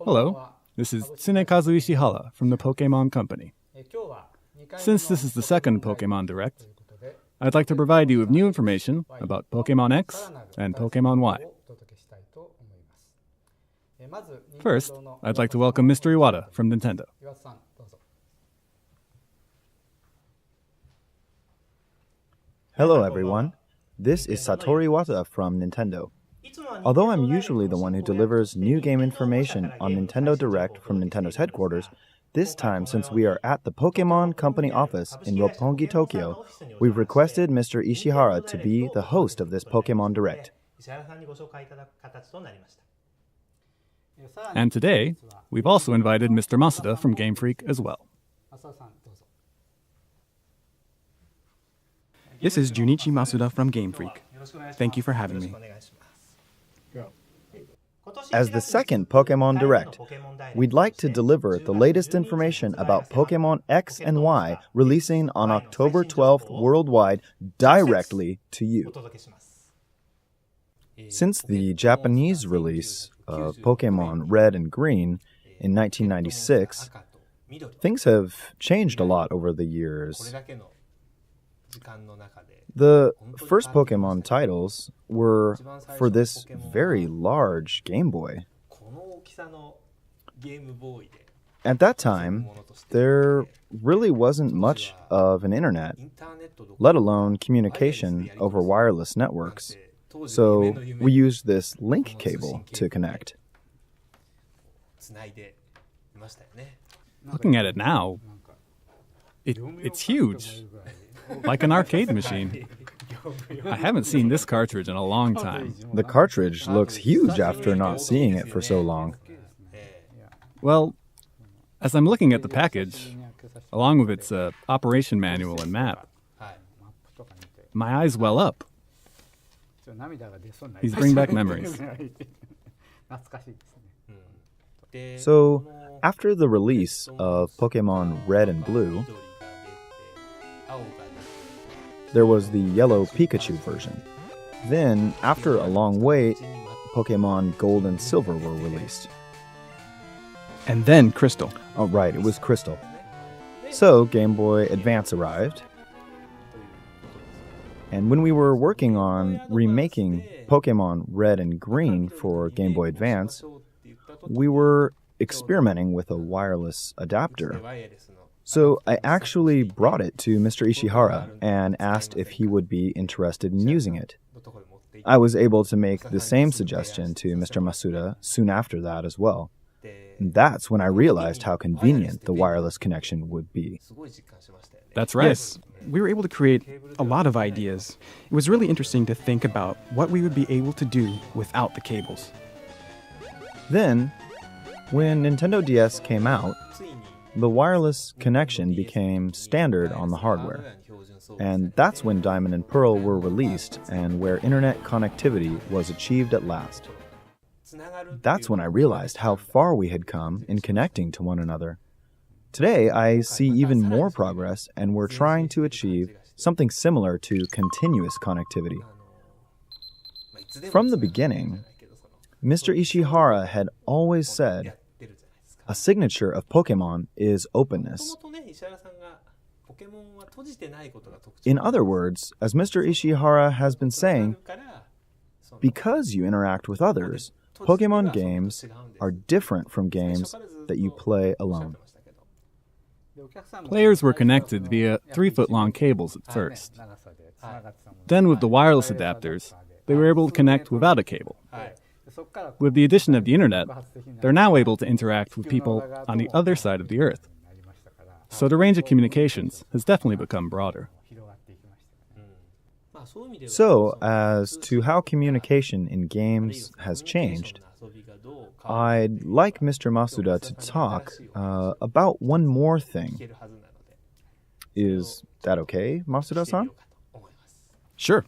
Hello, this is Tsunekazu Ishihara from the Pokémon Company. Since this is the second Pokémon Direct, I'd like to provide you with new information about Pokémon X and Pokémon Y. First, I'd like to welcome Mr. Iwata from Nintendo. Hello everyone, this is Satoru Iwata from Nintendo. Although I'm usually the one who delivers new game information on Nintendo Direct from Nintendo's headquarters, this time, since we are at the Pokémon Company office in Roppongi, Tokyo, we've requested Mr. Ishihara to be the host of this Pokémon Direct. And today, we've also invited Mr. Masuda from Game Freak as well. This is Junichi Masuda from Game Freak. Thank you for having me. As the second Pokémon Direct, we'd like to deliver the latest information about Pokémon X and Y releasing on October 12th worldwide directly to you. Since the Japanese release of Pokémon Red and Green in 1996, things have changed a lot over the years. The first Pokémon titles were for this very large Game Boy. At that time, there really wasn't much of an internet, let alone communication over wireless networks, so we used this link cable to connect. Looking at it now, it's huge. Like an arcade machine. I haven't seen this cartridge in a long time. The cartridge looks huge after not seeing it for so long. Well, as I'm looking at the package, along with its operation manual and map, my eyes well up. These bring back memories. So, after the release of Pokémon Red and Blue, there was the yellow Pikachu version. Then, after a long wait, Pokémon Gold and Silver were released. And then Crystal. Oh, right, it was Crystal. So, Game Boy Advance arrived. And when we were working on remaking Pokémon Red and Green for Game Boy Advance, we were experimenting with a wireless adapter. So I actually brought it to Mr. Ishihara and asked if he would be interested in using it. I was able to make the same suggestion to Mr. Masuda soon after that as well. And that's when I realized how convenient the wireless connection would be. That's right. Yes, we were able to create a lot of ideas. It was really interesting to think about what we would be able to do without the cables. Then, when Nintendo DS came out, the wireless connection became standard on the hardware. And that's when Diamond and Pearl were released and where internet connectivity was achieved at last. That's when I realized how far we had come in connecting to one another. Today, I see even more progress, and we're trying to achieve something similar to continuous connectivity. From the beginning, Mr. Ishihara had always said, a signature of Pokémon is openness. In other words, as Mr. Ishihara has been saying, because you interact with others, Pokémon games are different from games that you play alone. Players were connected via 3-foot-long cables at first. Then with the wireless adapters, they were able to connect without a cable. With the addition of the internet, they're now able to interact with people on the other side of the Earth. So the range of communications has definitely become broader. So, as to how communication in games has changed, I'd like Mr. Masuda to talk about one more thing. Is that okay, Masuda-san? Sure.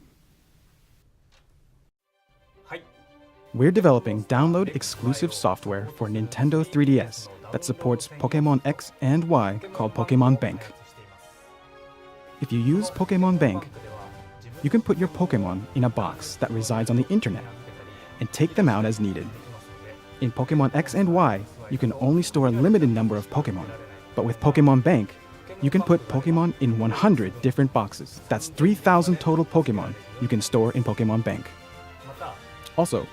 We're developing download-exclusive software for Nintendo 3DS that supports Pokémon X and Y called Pokémon Bank. If you use Pokémon Bank, you can put your Pokémon in a box that resides on the internet and take them out as needed. In Pokemon X and Y, you can only store a limited number of Pokemon. But with Pokemon Bank, you can put Pokemon in 100 different boxes. That's 3,000 total Pokemon you can store in Pokemon Bank. Also,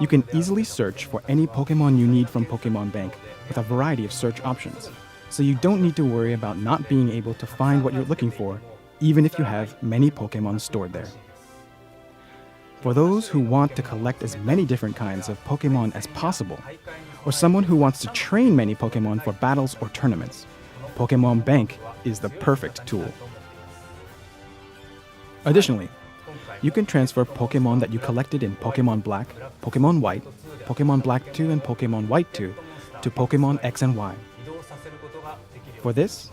you can easily search for any Pokemon you need from Pokemon Bank with a variety of search options. So you don't need to worry about not being able to find what you're looking for, even if you have many Pokemon stored there. For those who want to collect as many different kinds of Pokemon as possible, or someone who wants to train many Pokemon for battles or tournaments, Pokemon Bank is the perfect tool. Additionally, you can transfer Pokemon that you collected in Pokemon Black, Pokemon White, Pokemon Black 2, and Pokemon White 2 to Pokemon X and Y. For this,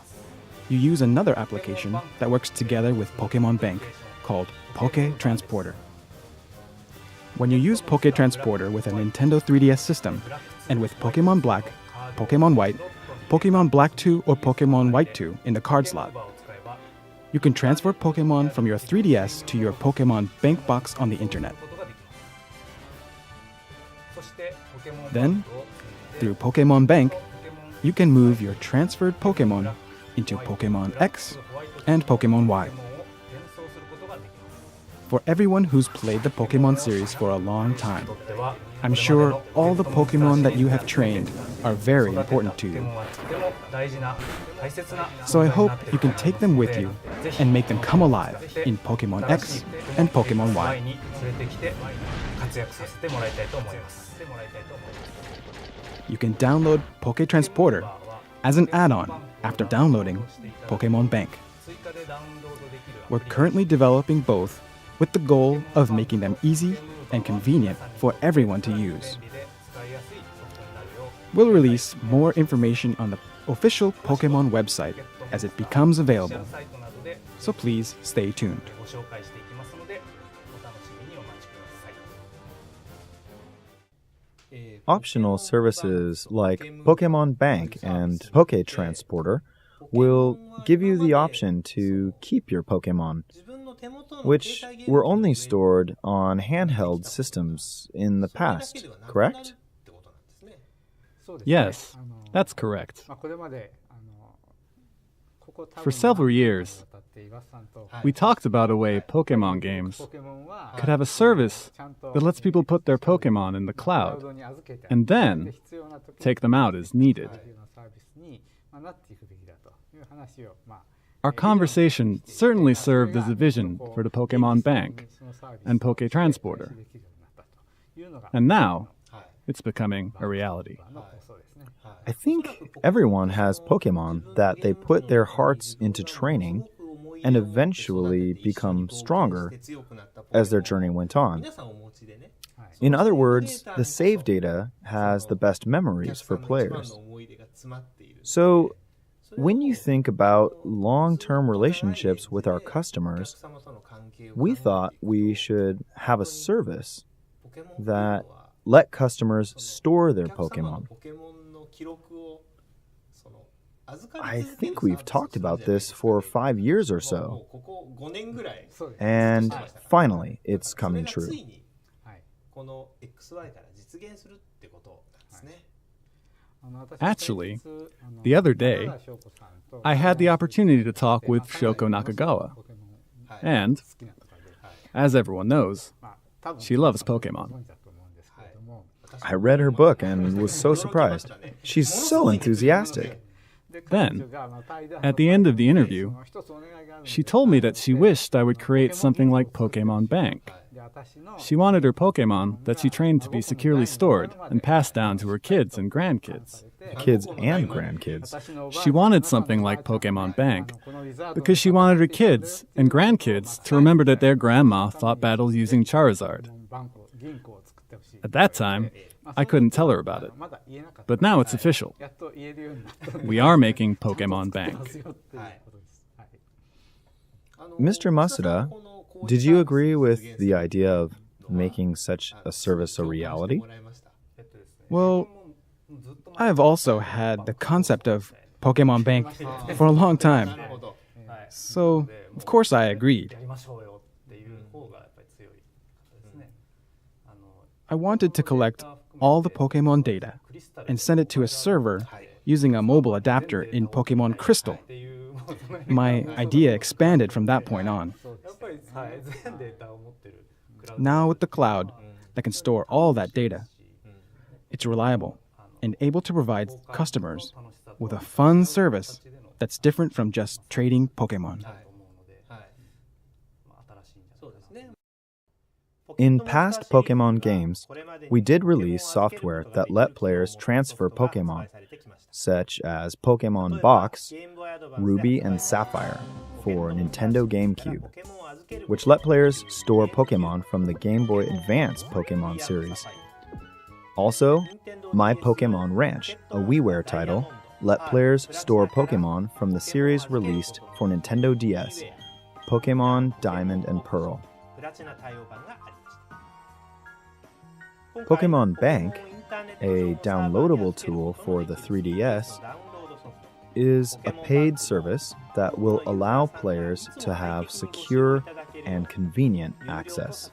you use another application that works together with Pokemon Bank called PokÄ Transporter. When you use PokÄ Transporter with a Nintendo 3DS system and with Pokemon Black, Pokemon White, Pokemon Black 2, or Pokemon White 2 in the card slot, you can transfer Pokemon from your 3DS to your Pokemon Bank box on the internet. Then, through Pokemon Bank, you can move your transferred Pokemon into Pokemon X and Pokemon Y. For everyone who's played the Pokemon series for a long time, I'm sure all the Pokemon that you have trained are very important to you. So I hope you can take them with you and make them come alive in Pokemon X and Pokemon Y. You can download PokÄ Transporter as an add-on after downloading Pokemon Bank. We're currently developing both with the goal of making them easy and convenient for everyone to use. We'll release more information on the official Pokemon website as it becomes available, so please stay tuned. Optional services like Pokemon Bank and PokÄ Transporter will give you the option to keep your Pokemon, which were only stored on handheld systems in the past, correct? Yes, that's correct. For several years, we talked about a way Pokemon games could have a service that lets people put their Pokemon in the cloud and then take them out as needed. Our conversation certainly served as a vision for the Pokemon Bank and PokÄ Transporter. And now, it's becoming a reality. I think everyone has Pokemon that they put their hearts into training and eventually become stronger as their journey went on. In other words, the save data has the best memories for players. So, when you think about long-term relationships with our customers, we thought we should have a service that let customers store their Pokemon. I think we've talked about this for 5 years or so. And finally, it's coming true. Actually, the other day, I had the opportunity to talk with Shoko Nakagawa. And, as everyone knows, she loves Pokemon. I read her book and was so surprised. She's so enthusiastic. Then, at the end of the interview, she told me that she wished I would create something like Pokemon Bank. She wanted her Pokemon that she trained to be securely stored and passed down to her kids and grandkids. Kids and grandkids. She wanted something like Pokemon Bank because she wanted her kids and grandkids to remember that their grandma fought battles using Charizard. At that time, I couldn't tell her about it. But now it's official. We are making Pokemon Bank. Mr. Masuda, did you agree with the idea of making such a service a reality? Well, I've also had the concept of Pokemon Bank for a long time. So, of course I agreed. I wanted to collect all the Pokemon data and send it to a server using a mobile adapter in Pokemon Crystal. My idea expanded from that point on. Now with the cloud that can store all that data, it's reliable and able to provide customers with a fun service that's different from just trading Pokemon. In past Pokemon games, we did release software that let players transfer Pokemon, such as Pokemon Box, Ruby and Sapphire for Nintendo GameCube, which let players store Pokemon from the Game Boy Advance Pokemon series. Also, My Pokemon Ranch, a WiiWare title, let players store Pokemon from the series released for Nintendo DS, Pokemon Diamond and Pearl. Pokemon Bank, a downloadable tool for the 3DS, is a paid service that will allow players to have secure and convenient access.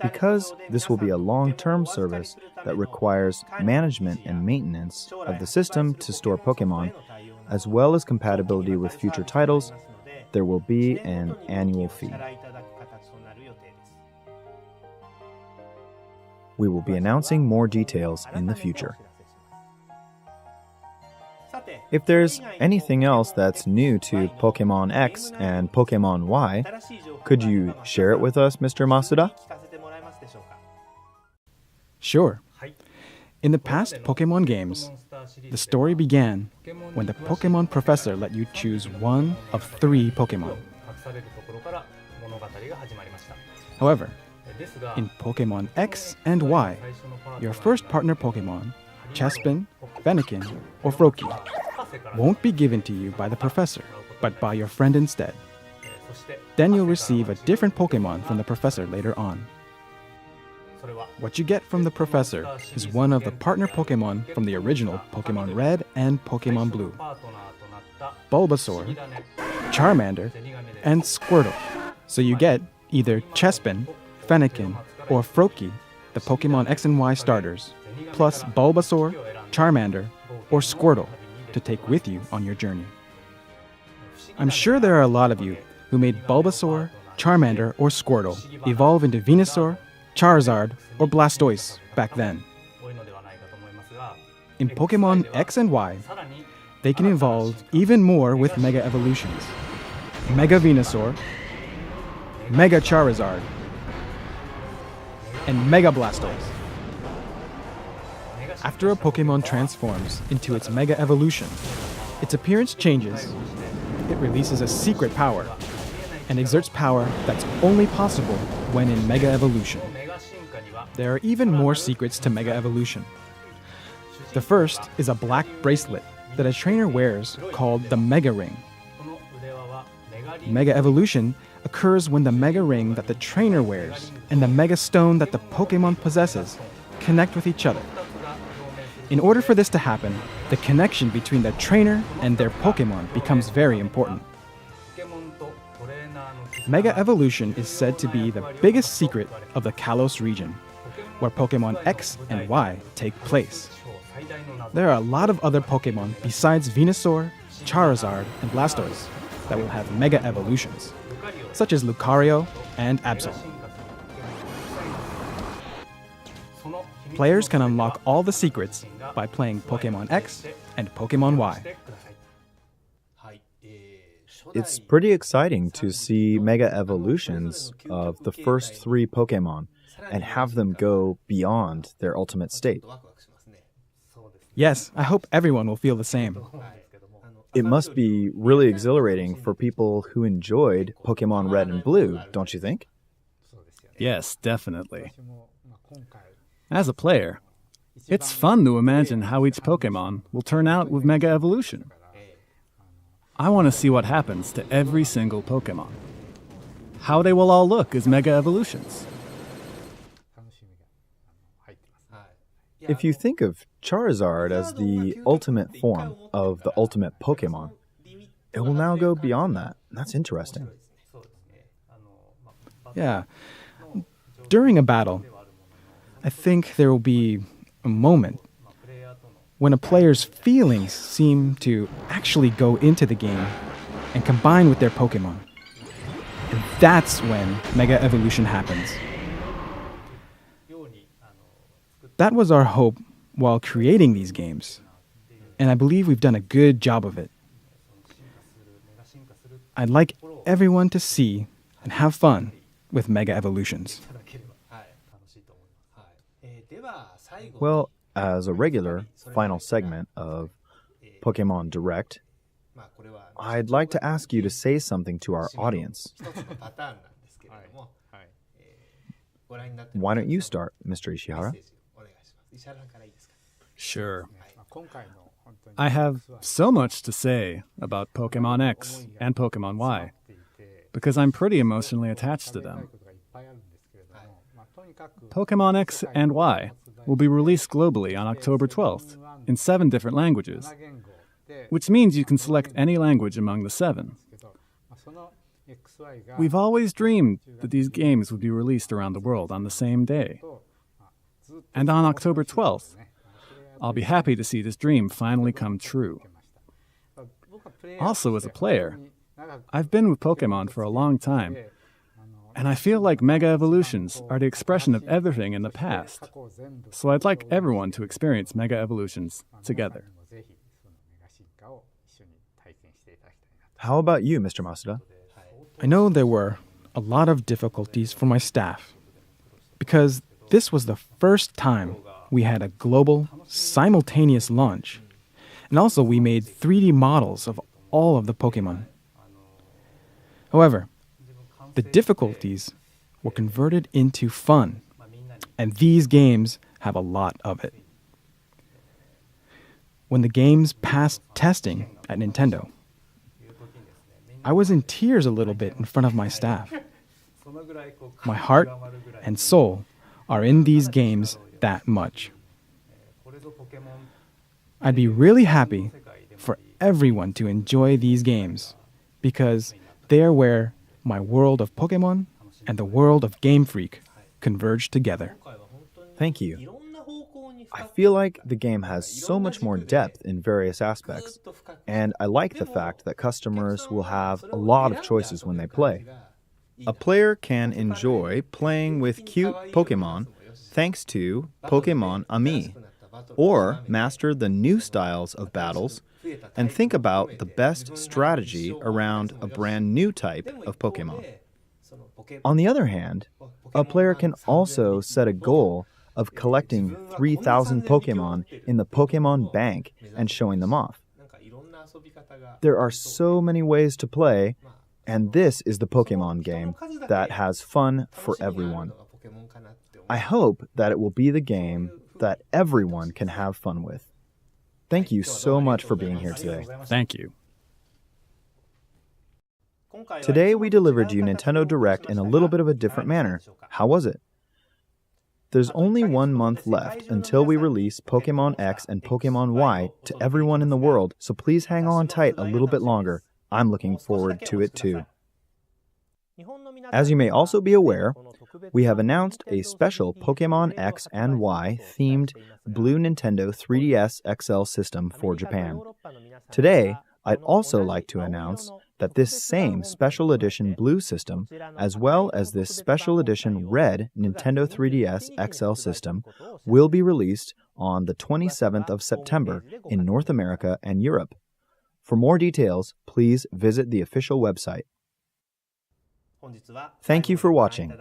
Because this will be a long-term service that requires management and maintenance of the system to store Pokemon, as well as compatibility with future titles, there will be an annual fee. We will be announcing more details in the future. If there's anything else that's new to Pokemon X and Pokemon Y, could you share it with us, Mr. Masuda? Sure. In the past Pokemon games, the story began when the Pokemon professor let you choose one of 3 Pokemon. However, in Pokemon X and Y, your first partner Pokemon, Chespin, Fennekin, or Froakie, won't be given to you by the professor, but by your friend instead. Then you'll receive a different Pokemon from the professor later on. What you get from the professor is one of the partner Pokemon from the original Pokemon Red and Pokemon Blue: Bulbasaur, Charmander, and Squirtle. So you get either Chespin, Fennekin, or Froakie, the Pokemon X and Y starters, plus Bulbasaur, Charmander, or Squirtle to take with you on your journey. I'm sure there are a lot of you who made Bulbasaur, Charmander, or Squirtle evolve into Venusaur, Charizard, or Blastoise back then. In Pokemon X and Y, they can evolve even more with Mega Evolutions: Mega Venusaur, Mega Charizard, and Mega Blastoise. After a Pokemon transforms into its Mega Evolution, its appearance changes, it releases a secret power, and exerts power that's only possible when in Mega Evolution. There are even more secrets to Mega Evolution. The first is a black bracelet that a trainer wears called the Mega Ring. Mega Evolution occurs when the Mega Ring that the trainer wears and the Mega Stone that the Pokemon possesses connect with each other. In order for this to happen, the connection between the trainer and their Pokemon becomes very important. Mega Evolution is said to be the biggest secret of the Kalos region, where Pokemon X and Y take place. There are a lot of other Pokemon besides Venusaur, Charizard, and Blastoise that will have Mega Evolutions, such as Lucario and Absol. Players can unlock all the secrets by playing Pokemon X and Pokemon Y. It's pretty exciting to see Mega Evolutions of the first 3 Pokemon and have them go beyond their ultimate state. Yes, I hope everyone will feel the same. It must be really exhilarating for people who enjoyed Pokemon Red and Blue, don't you think? Yes, definitely. As a player, it's fun to imagine how each Pokemon will turn out with Mega Evolution. I want to see what happens to every single Pokemon. How they will all look as Mega Evolutions. If you think of Charizard as the ultimate form of the ultimate Pokemon, it will now go beyond that. That's interesting. Yeah. during a battle, I think there will be a moment when a player's feelings seem to actually go into the game and combine with their Pokemon. And that's when Mega Evolution happens. That was our hope while creating these games, and I believe we've done a good job of it. I'd like everyone to see and have fun with Mega Evolutions. Well, as a regular final segment of Pokemon Direct, I'd like to ask you to say something to our audience. Why don't you start, Mr. Ishihara? Sure. I have so much to say about Pokemon X and Pokemon Y, because I'm pretty emotionally attached to them. Pokemon X and Y will be released globally on October 12th in 7 different languages, which means you can select any language among the 7. We've always dreamed that these games would be released around the world on the same day. And on October 12th, I'll be happy to see this dream finally come true. Also, as a player, I've been with Pokemon for a long time, and I feel like Mega Evolutions are the expression of everything in the past. So I'd like everyone to experience Mega Evolutions together. How about you, Mr. Masuda? I know there were a lot of difficulties for my staff because this was the first time we had a global, simultaneous launch. And also we made 3D models of all of the Pokemon. However, the difficulties were converted into fun, and these games have a lot of it. When the games passed testing at Nintendo, I was in tears a little bit in front of my staff. My heart and soul are in these games that much. I'd be really happy for everyone to enjoy these games because they are where my world of Pokemon and the world of Game Freak converge together. Thank you. I feel like the game has so much more depth in various aspects, and I like the fact that customers will have a lot of choices when they play. A player can enjoy playing with cute Pokemon thanks to Pokemon Ami, or master the new styles of battles and think about the best strategy around a brand new type of Pokemon. On the other hand, a player can also set a goal of collecting 3,000 Pokemon in the Pokemon Bank and showing them off. There are so many ways to play, and this is the Pokemon game that has fun for everyone. I hope that it will be the game that everyone can have fun with. Thank you so much for being here today. Thank you. Today we delivered you Nintendo Direct in a little bit of a different manner. How was it? There's only 1 month left until we release Pokemon X and Pokemon Y to everyone in the world, so please hang on tight a little bit longer. I'm looking forward to it too. As you may also be aware, we have announced a special Pokemon X and Y themed Blue Nintendo 3DS XL system for Japan. Today, I'd also like to announce that this same special edition Blue system, as well as this special edition Red Nintendo 3DS XL system, will be released on the 27th of September in North America and Europe. For more details, please visit the official website. Thank you for watching.